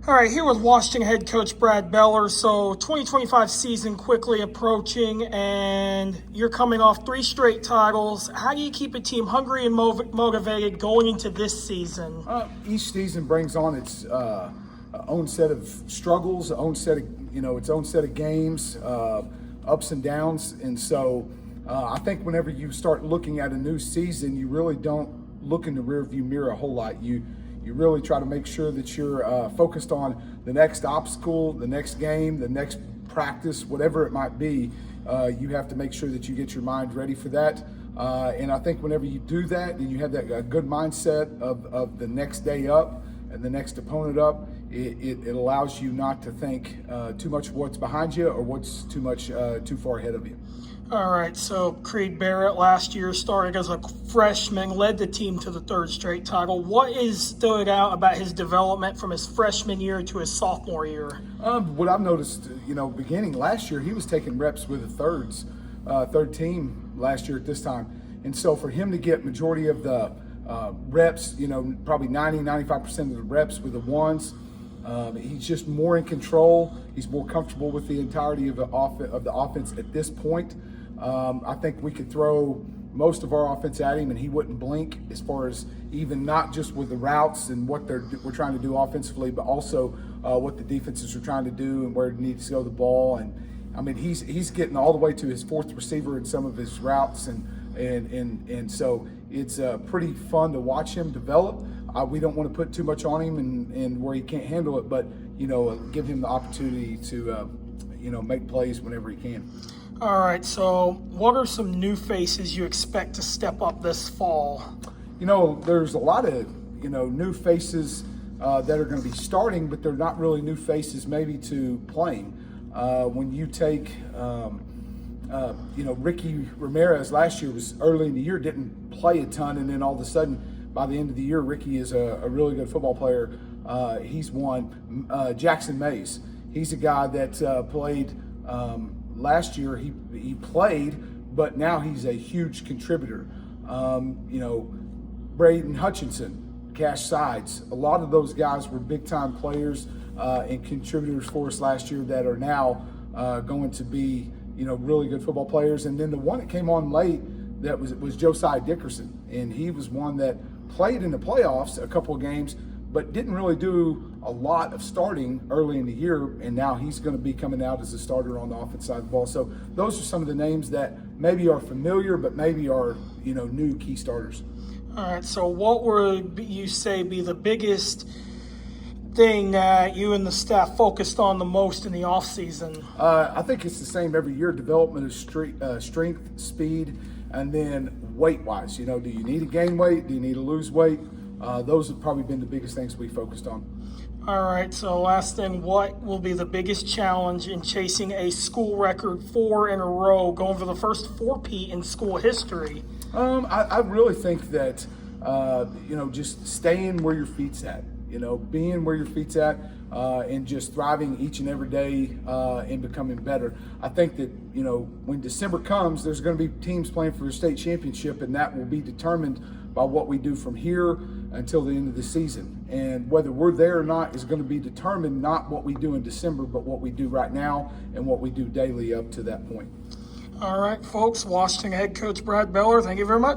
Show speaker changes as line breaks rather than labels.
All right, here with Washington head coach Brad Beller. So 2025 season quickly approaching, and you're coming off 3 straight titles. How do you keep a team hungry and motivated going into this season?
Each season brings on its own set of struggles, its own set of games, ups and downs, and so I think whenever you start looking at a new season, you really don't look in the rearview mirror a whole lot. You really try to make sure that you're focused on the next obstacle, the next game, the next practice, whatever it might be. You have to make sure that you get your mind ready for that. And I think whenever you do that and you have that good mindset of the next day up and the next opponent up, it allows you not to think too much of what's behind you or what's too far ahead of you.
All right, so Creed Barrett last year started as a freshman, led the team to the 3rd straight title. What is stood out about his development from his freshman year to his sophomore year?
What I've noticed, beginning last year, he was taking reps with the third team last year at this time. And so for him to get majority of the reps, probably 95% of the reps with the ones, he's just more in control. He's more comfortable with the entirety of the offense at this point. I think we could throw most of our offense at him and he wouldn't blink, as far as even not just with the routes and what we're trying to do offensively, but also what the defenses are trying to do and where it needs to go the ball. And I mean, he's getting all the way to his 4th receiver in some of his routes, and so it's pretty fun to watch him develop. We don't want to put too much on him and where he can't handle it, but give him the opportunity to make plays whenever he can.
All right, so what are some new faces you expect to step up this fall?
There's a lot of new faces that are going to be starting, but they're not really new faces maybe to playing. When you take Ricky Ramirez last year, was early in the year, didn't play a ton, and then all of a sudden by the end of the year, Ricky is a really good football player. He's one. Jackson Mays, he's a guy that played last year. He played, but now he's a huge contributor. Braden Hutchinson, Cash Sides, a lot of those guys were big-time players and contributors for us last year that are now going to be really good football players. And then the one that came on late that was Josiah Dickerson, and he was one that played in the playoffs a couple of games, but didn't really do a lot of starting early in the year, and now he's going to be coming out as a starter on the offense side of the ball. So those are some of the names that maybe are familiar, but maybe are new key starters.
All right, so what would you say be the biggest thing that you and the staff focused on the most in the offseason?
I think it's the same every year: development of strength, speed, and then weight-wise. Do you need to gain weight? Do you need to lose weight? Those have probably been the biggest things we focused on.
All right, so last thing, what will be the biggest challenge in chasing a school record 4 in a row, going for the first four-peat in school history?
I really think that, just staying where your feet's at, being where your feet's at, and just thriving each and every day and becoming better. I think that, when December comes, there's going to be teams playing for the state championship, and that will be determined by what we do from here until the end of the season. And whether we're there or not is going to be determined not what we do in December, but what we do right now and what we do daily up to that point.
All right, folks, Washington head coach Brad Beller, thank you very much.